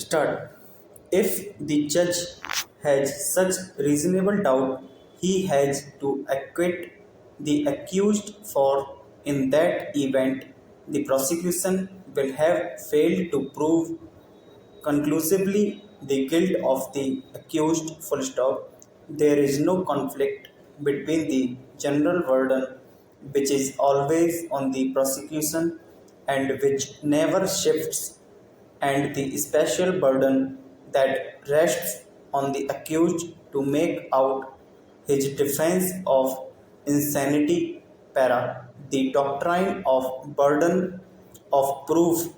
Start. If the judge has such reasonable doubt, he has to acquit the accused, for in that event the prosecution will have failed to prove conclusively the guilt of the accused. Full stop. There is no conflict between the general burden, which is always on the prosecution and which never shifts, and the special burden that rests on the accused to make out his defense of insanity. Para. The doctrine of burden of proof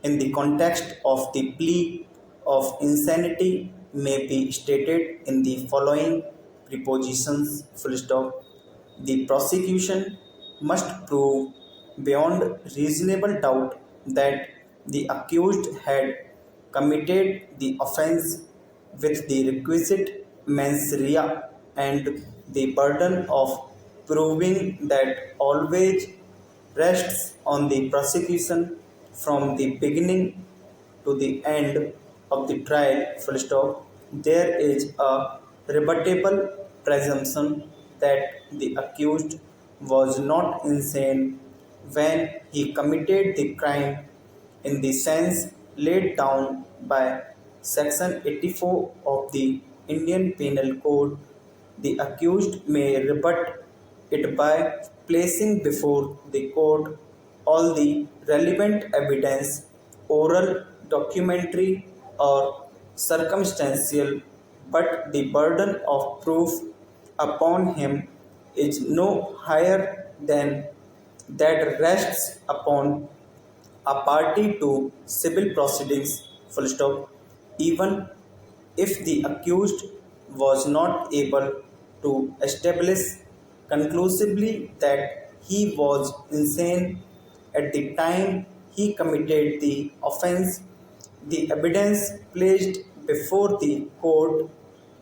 in the context of the plea of insanity may be stated in the following prepositions. Full stop. The prosecution must prove beyond reasonable doubt that the accused had committed the offense with the requisite mens rea, and the burden of proving that always rests on the prosecution from the beginning to the end of the trial. Full stop. There is a rebuttable presumption that the accused was not insane when he committed the crime in the sense laid down by section 84 of the Indian Penal Code. The accused may rebut it by placing before the court all the relevant evidence, oral, documentary, or circumstantial, but the burden of proof upon him is no higher than that rests upon a party to civil proceedings. Full stop. Even if the accused was not able to establish conclusively that he was insane at the time he committed the offense, the evidence placed before the court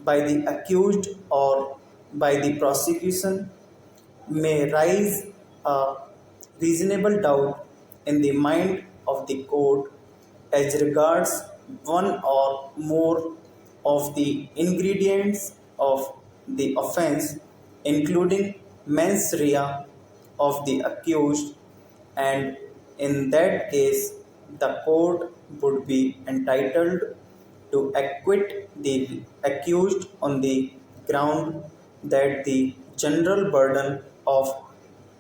by the accused or by the prosecution may raise a reasonable doubt in the mind of the court as regards one or more of the ingredients of the offense, including mens rea of the accused, and in that case, the court would be entitled to acquit the accused on the ground that the general burden of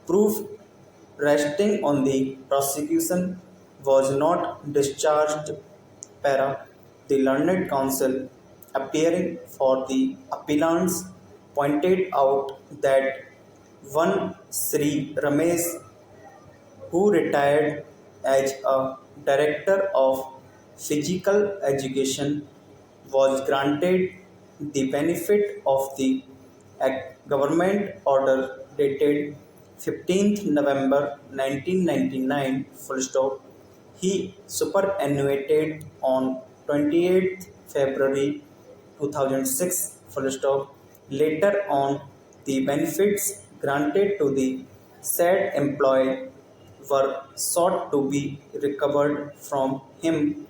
proof resting on the prosecution was not discharged. Para. The learned counsel appearing for the appellants pointed out that one Sri Ramesh, who retired as a director of physical education, was granted the benefit of the government order dated 15th November 1999. Full stop. He superannuated on 28th February 2006. Full stop. Later on, the benefits granted to the said employee were sought to be recovered from him,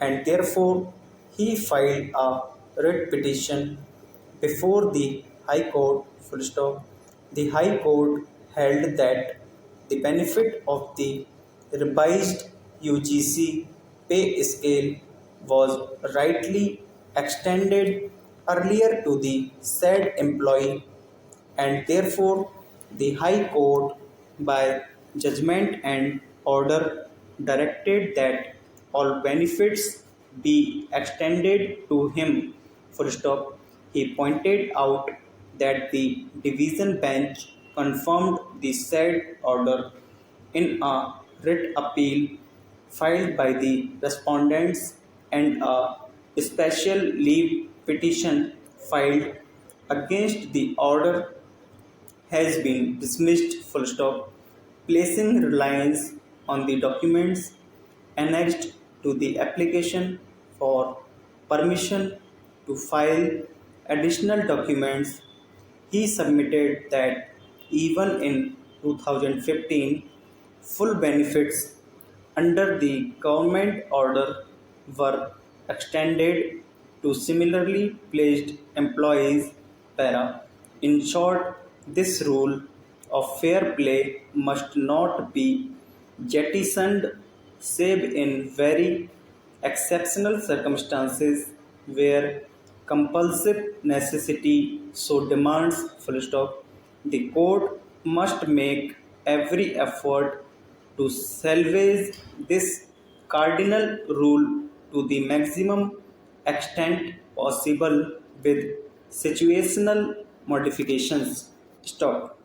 and therefore he filed a writ petition before the High Court. Full stop. The High Court held that the benefit of the revised UGC pay scale was rightly extended earlier to the said employee, and therefore the High Court, by judgment and order, directed that all benefits be extended to him. Full stop. He pointed out that the division bench confirmed the said order in a writ appeal filed by the respondents, and a special leave petition filed against the order has been dismissed. Full stop. Placing reliance on the documents annexed to the application for permission to file additional documents, he submitted that even in 2015, full benefits under the government order were extended to similarly placed employees. Para. In short, this rule of fair play must not be jettisoned save in very exceptional circumstances where compulsive necessity so demands. Full stop. The court must make every effort to salvage this cardinal rule to the maximum extent possible with situational modifications. Stop.